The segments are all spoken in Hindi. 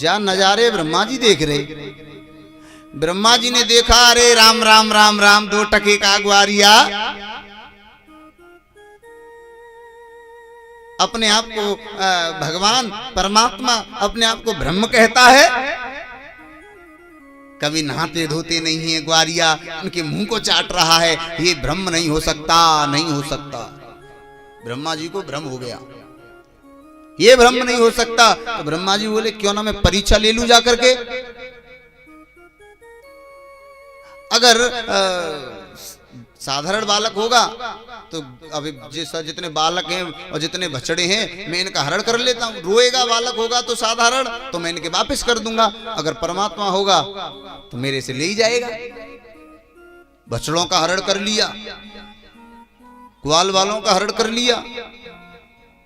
जा नजारे ब्रह्मा जी देख रहे। ब्रह्मा जी ने देखा, अरे राम राम राम राम, 2 टके का ग्वारिया अपने आप को भगवान परमात्मा अपने आप को ब्रह्म कहता है। कभी नहाते धोते नहीं है ग्वारिया, उनके मुंह को चाट रहा है। ये ब्रह्म नहीं हो सकता, नहीं हो सकता। ब्रह्मा जी को भ्रम हो गया, ये ब्रह्म नहीं हो सकता। तो ब्रह्मा जी बोले क्यों ना मैं परीक्षा ले लूं जाकर के। अगर साधारण बालक होगा तो अभी जितने बालक हैं और जितने बछड़े हैं मैं इनका हरण कर लेता हूं। रोएगा बालक होगा तो साधारण, तो मैं इनके वापस कर दूंगा। अगर परमात्मा होगा तो मेरे से ले ही जाएगा। बछड़ों का हरण कर लिया, ग्वाल वालों का हरण कर लिया।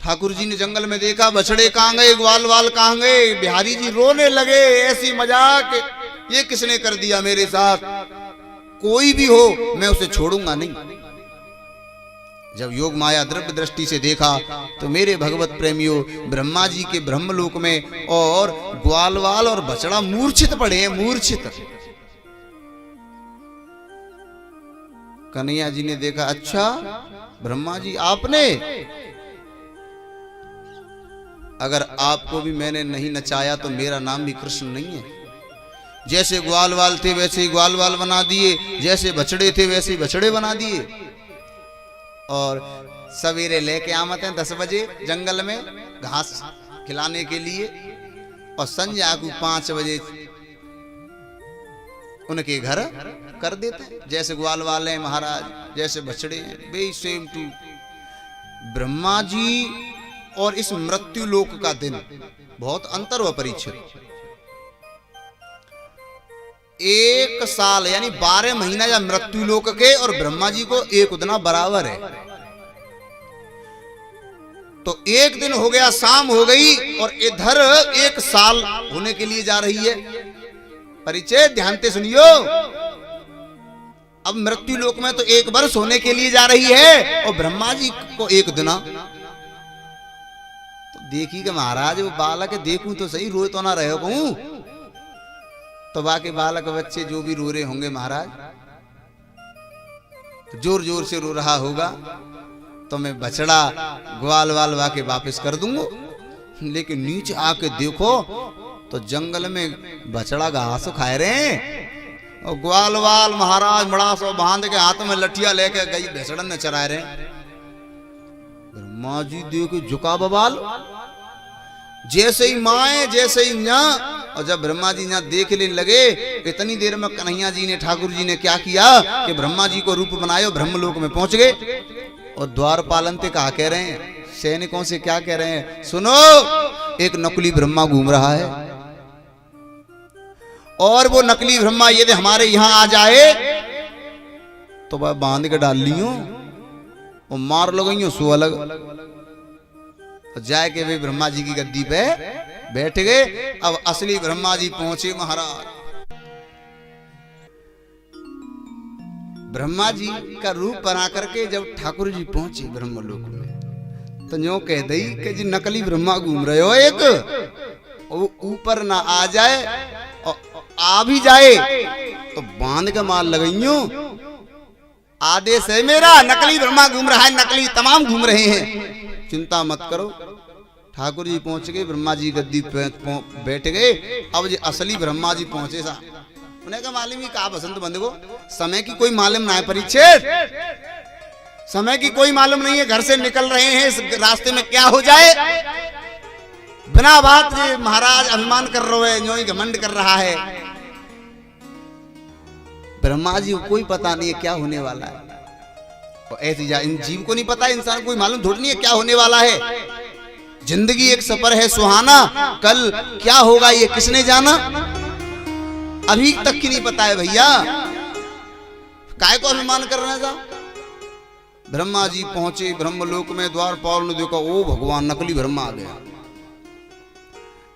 ठाकुर जी ने जंगल में देखा बछड़े कहां गए, ग्वाल वाल कहां गए। बिहारी जी रोने लगे, ऐसी मजाक ये किसने कर दिया मेरे साथ। कोई भी हो मैं उसे छोड़ूंगा नहीं। जब योग माया द्रव्य दृष्टि से देखा तो मेरे भगवत प्रेमियों, ब्रह्मा जी के ब्रह्मलोक में और ग्वालवाल और बछड़ा मूर्छित पड़े हैं, मूर्छित। कन्हैया जी ने देखा, अच्छा ब्रह्मा जी आपने, अगर आपको भी मैंने नहीं नचाया तो मेरा नाम भी कृष्ण नहीं है। जैसे ग्वाल वाल थे वैसे ही ग्वाल वाल बना दिए, जैसे बछड़े थे वैसे ही बछड़े बना दिए। और सवेरे लेके आमत हैं 10 बजे जंगल में घास खिलाने के लिए, और संध्या को 5 बजे उनके घर कर देते हैं। जैसे ग्वाल वाले हैं महाराज, जैसे बछड़े हैं, वे सेम टू। ब्रह्मा जी और इस मृत्यु लोक का दिन बहुत अंतर व परीक्षित। 1 साल यानी 12 महीना या मृत्यु लोक के और ब्रह्मा जी को 1 उतना बराबर है। तो 1 दिन हो गया, शाम हो गई, और इधर 1 साल होने के लिए जा रही है। परिचय ध्यान से सुनियो। अब मृत्यु लोक में तो 1 वर्ष होने के लिए जा रही है और ब्रह्मा जी को 1 दिन। तो देखी कि महाराज वो बालक देखूं तो सही, रोए तो ना रहे कहूं। तो बाकी बालक बच्चे जो भी रो रहे होंगे महाराज, जोर जोर से रो रहा होगा, तो मैं बछड़ा ग्वाल वाल वाके वापस कर दूंगा। लेकिन नीचे आके देखो तो जंगल में बछड़ा घास खाए रहे हैं और ग्वाल वाल महाराज बड़ा सो बांध के हाथ में लठिया लेके गई भैंसड़न ने चराए रहे। ब्रह्मा जी देखे झुका बवाल, जैसे ही माए जैसे ही न्या। और जब ब्रह्मा जी यहाँ देखने लगे, इतनी देर में कन्हैया जी ने, ठाकुर जी ने क्या किया कि ब्रह्मा जी को रूप बनाए, ब्रह्मलोक में पहुंच गए। और द्वारपालन ते कहा कह रहे हैं, सैनिकों से क्या कह रहे हैं, सुनो एक नकली ब्रह्मा घूम रहा है, और वो नकली ब्रह्मा यदि हमारे यहाँ आ जाए तो वह बांध के डाल लियो और मार लगाइयो सो अलग। तो जाए के वे ब्रह्मा जी की गद्दी पे बैठ गए। अब असली ब्रह्मा जी पहुंचे महाराज। ब्रह्मा जी का रूप बना करके जब ठाकुर जी पहुंचे ब्रह्मलोक में, तो जो कह दई कि जी नकली ब्रह्मा घूम रहे हो एक, वो ऊपर ना आ जाए और आ भी जाए तो बांध के मार लगाइयो। आदेश है मेरा, नकली ब्रह्मा घूम रहा है, नकली तमाम घूम रहे हैं, चिंता मत करो। ठाकुर जी पहुंच गए, ब्रह्मा जी गद्दी पे बैठ गए। अब जी असली ब्रह्मा जी पहुंचे सा, उन्हें का मालूम ही कहा बसंत बंद को समय की कोई मालूम ना है। परिच्छेद समय की कोई मालूम नहीं है, घर से निकल रहे हैं, इस रास्ते में क्या हो जाए। बिना बात जी महाराज अभिमान कर रहे हैं, जो ही घमंड कर रहा है। ब्रह्मा जी को कोई पता नहीं है क्या होने वाला है। और ऐसी इन जीव को नहीं पता, इंसान को कोई मालूम थोड़ी नहीं है क्या होने वाला है। जिंदगी एक सफर है सुहाना, कल क्या होगा ये किसने जाना, अभी तक की नहीं पता है भैया। काय को अभिमान कर रहे हैं। ब्रह्मा जी पहुंचे ब्रह्मलोक में, द्वारपाल ने देखा, ओ भगवान नकली ब्रह्मा आ गया,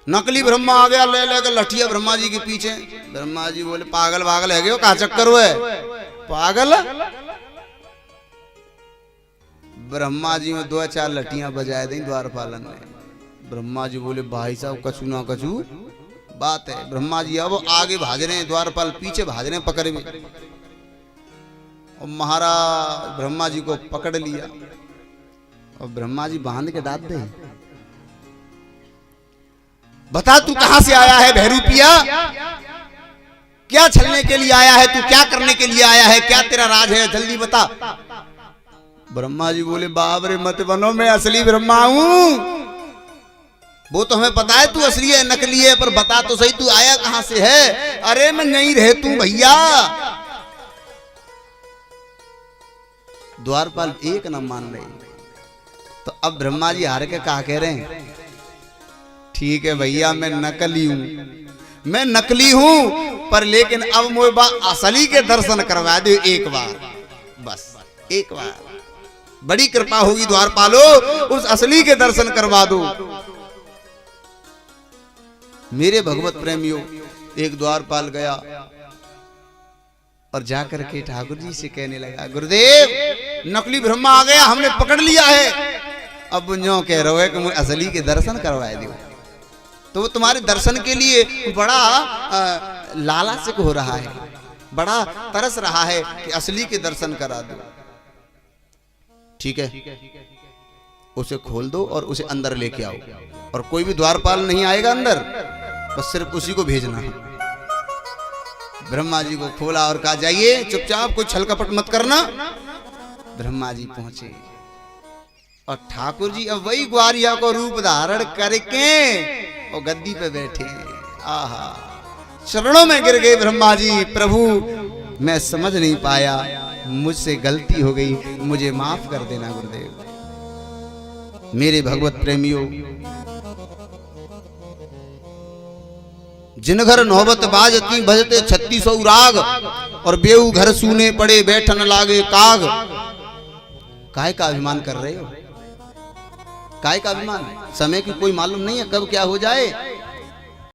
नकली ब्रह्मा आ गया, ले लेकर लठिया ब्रह्मा जी के पीछे। ब्रह्मा जी बोले पागल पागल है, कहा चक्कर हुआ है पागल। ब्रह्मा जी में 2-4 लठियां बजाए दी द्वारपालन ने। ब्रह्मा जी बोले भाई साहब कछु ना कछु बात है। ब्रह्मा जी अब आगे भाज रहे हैं, द्वारपाल पीछे भाज रहे हैं पकड़ में, और महाराज ब्रह्मा जी को पकड़ लिया और ब्रह्मा जी बांध के डाल दे। बता तू कहां से आया है बहरूपिया, क्या छलने के लिए आया है तू, क्या करने के लिए आया है, क्या तेरा राज है, जल्दी बता। ब्रह्मा जी बोले बाप रे मत बनो, मैं असली ब्रह्मा हूं। वो तो हमें पता है तू असली है नकली है, पर बता तो सही तू आया कहां से है। अरे मैं नहीं रहे तू भैया। द्वारपाल एक न मान रहे, तो अब ब्रह्मा जी हार के कहा कह रहे हैं, ठीक है भैया मैं नकली हूं, मैं नकली हूं, पर लेकिन अब मुझे असली के दर्शन करवा दो एक बार, बस एक बार, बड़ी कृपा होगी द्वारपालो, उस असली के दर्शन करवा दो। मेरे भगवत प्रेमियों, एक द्वारपाल गया और जाकर के ठाकुर जी से कहने लगा, गुरुदेव नकली ब्रह्मा आ गया, हमने पकड़ लिया है। अब जो कह रहे हो कि मुझे असली के दर्शन करवाए दो, तो वो तुम्हारे दर्शन के लिए बड़ा लालच हो रहा है, बड़ा तरस रहा है कि असली के दर्शन करा दो। ठीक है, उसे खोल दो और उसे अंदर लेके आओ, और कोई भी द्वारपाल नहीं आएगा अंदर, बस सिर्फ उसी को भेजना है। ब्रह्मा जी को खोला और कहा जाइए चुपचाप, कोई छल कपट मत करना। ब्रह्मा जी पहुंचे और ठाकुर जी अब वही ग्वारिया को रूप धारण करके और गद्दी पे बैठे। आहा, चरणों में गिर गए ब्रह्मा जी, प्रभु मैं समझ नहीं पाया, मुझसे गलती हो गई, मुझे माफ कर देना गुरुदेव। मेरे भगवत प्रेमियों, जिन घर नौबत बाजती भजते 3600 राग, और बेऊ घर सूने पड़े बैठन लागे काग। काय का अभिमान कर रहे हो, काय का अभिमान? समय की कोई मालूम नहीं है कब क्या हो जाए।